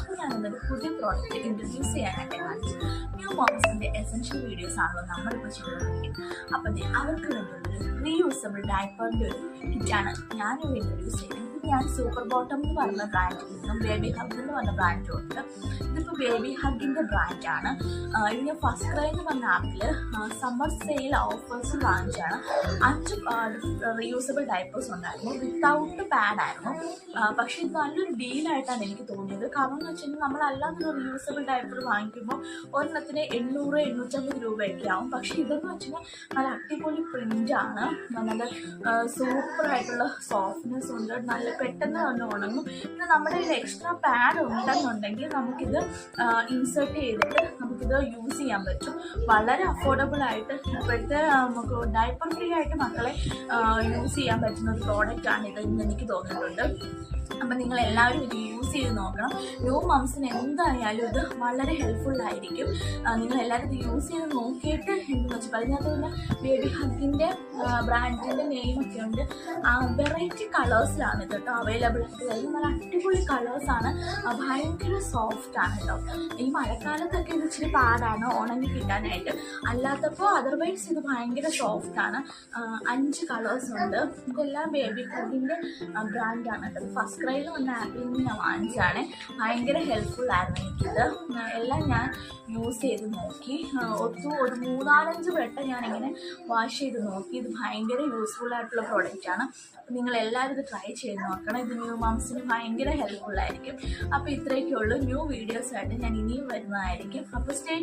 അപ്പോൾ ഞാനൊരു പുതിയ പ്രോഡക്റ്റ് ഇൻട്രൊഡ്യൂസ് ചെയ്യാനായിട്ട് കാണിച്ചു. ന്യൂ മോംസിൻ്റെ എസെൻഷ്യൽ വീഡിയോസ് ആണല്ലോ നമ്മളിപ്പോൾ ചെയ്തുകൊണ്ടിരിക്കുന്നത്. അപ്പോൾ അവർക്ക് വേണ്ടിയുള്ളൊരു റീയൂസബിൾ ഡയപ്പറിൻ്റെ ഒരു കിറ്റാണ് ഞാനിവിടെ ഇൻട്രൊഡ്യൂസ് ചെയ്തത്. ഞാൻ സൂപ്പർ ബോട്ടം എന്ന് പറഞ്ഞ ബ്രാൻഡിൽ നിന്നും ബേബി ഹഗ് എന്ന് പറഞ്ഞ ബ്രാൻഡും ഉണ്ട്. ഇതിപ്പോൾ ബേബി ഹഗിൻ്റെ ബ്രാൻഡാണ്. ഇത് ഞാൻ ഫസ്റ്റ് ക്രൈ എന്ന് പറഞ്ഞ ആപ്പിൽ സമ്മർ സെയിൽ ഓഫേഴ്സ് വാങ്ങിച്ചാണ്. 5 റീയൂസബിൾ ഡയപ്പേഴ്സ് ഉണ്ടായിരുന്നു. വിത്തൗട്ട് പാഡായിരുന്നു. പക്ഷേ ഇത് നല്ലൊരു ഡീലായിട്ടാണ് എനിക്ക് തോന്നിയത്. കാരണം എന്ന് വെച്ചിട്ടുണ്ടെങ്കിൽ നമ്മളല്ലാതൊരു റീയൂസബിൾ ഡയപ്പർ വാങ്ങിക്കുമ്പോൾ ഒരെണ്ണത്തിന് 800-850 രൂപയൊക്കെ ആവും. പക്ഷേ ഇതെന്ന് വെച്ചാൽ നല്ല അടിപൊളി പ്രിൻ്റാണ്. നല്ല സൂപ്പറായിട്ടുള്ള സോഫ്റ്റ്നെസ് ഉണ്ട്. നല്ല പെട്ടെന്ന് തന്നെ ഉണങ്ങും. പിന്നെ നമ്മുടെ കയ്യിൽ എക്സ്ട്രാ പാഡ് ഉണ്ടെന്നുണ്ടെങ്കിൽ നമുക്കിത് ഇൻസേർട്ട് ചെയ്തിട്ട് നമുക്കിത് യൂസ് ചെയ്യാൻ പറ്റും. വളരെ അഫോർഡബിൾ ആയിട്ട് ഇപ്പോഴത്തെ നമുക്ക് ഡയപ്പർ ഫ്രീ ആയിട്ട് മക്കളെ യൂസ് ചെയ്യാൻ പറ്റുന്ന ഒരു പ്രോഡക്റ്റാണ് ഇതെന്ന് എനിക്ക് തോന്നിയിട്ടുണ്ട്. അപ്പം നിങ്ങൾ എല്ലാവരും ഇത് യൂസ് ചെയ്ത് നോക്കണം. ന്യൂ മംസിന് എന്തായാലും ഇത് വളരെ ഹെൽപ്ഫുള്ളായിരിക്കും. നിങ്ങളെല്ലാവരും ഇത് യൂസ് ചെയ്ത് നോക്കിയിട്ട് എന്തെന്ന് വെച്ചാൽ അതിനകത്ത് പിന്നെ ബേബി ഹഗിൻ്റെ ബ്രാൻഡിൻ്റെ നെയിമൊക്കെ ഉണ്ട്. വെറൈറ്റി കളേഴ്സിലാണ് ഇത് കേട്ടോ അവൈലബിൾ ആയിട്ട് വരുന്നത്. നല്ല അടിപൊളി കളേഴ്സാണ്. ഭയങ്കര സോഫ്റ്റാണ് കേട്ടോ. ഈ മഴക്കാലത്തൊക്കെ ഇത് ഇച്ചിരി പാടാണ് ഉണങ്ങി കിട്ടാനായിട്ട്. അല്ലാത്തപ്പോൾ അതർവൈസ് ഇത് ഭയങ്കര സോഫ്റ്റാണ്. 5 കളേഴ്സ് ഉണ്ട്. ഇതെല്ലാം ബേബി ഹഗിൻ്റെ ബ്രാൻഡാണ് കേട്ടോ. ഫസ്റ്റ് ക്രൈയിൽ വന്ന ആപ്പിൽ നിന്ന് ഞാൻ വാങ്ങിച്ചതാണ്. ഭയങ്കര ഹെൽപ്ഫുള്ളായിരുന്നു എനിക്കിത്. എല്ലാം ഞാൻ യൂസ് ചെയ്ത് നോക്കി. ഒരു 3-4 വട്ടം ഞാനിങ്ങനെ വാഷ് ചെയ്ത് നോക്കി. ഇത് ഭയങ്കര യൂസ്ഫുള്ളായിട്ടുള്ള പ്രോഡക്റ്റാണ്. നിങ്ങളെല്ലാവരും ഇത് ട്രൈ ചെയ്ത് നോക്കണം. ഇത് ന്യൂ മംസിന് ഭയങ്കര ഹെൽപ്ഫുള്ളായിരിക്കും. അപ്പോൾ ഇത്രയൊക്കെ ഉള്ളൂ. ന്യൂ വീഡിയോസായിട്ട് ഞാൻ ഇനിയും വരുന്നതായിരിക്കും. അപ്പോൾ സ്റ്റേ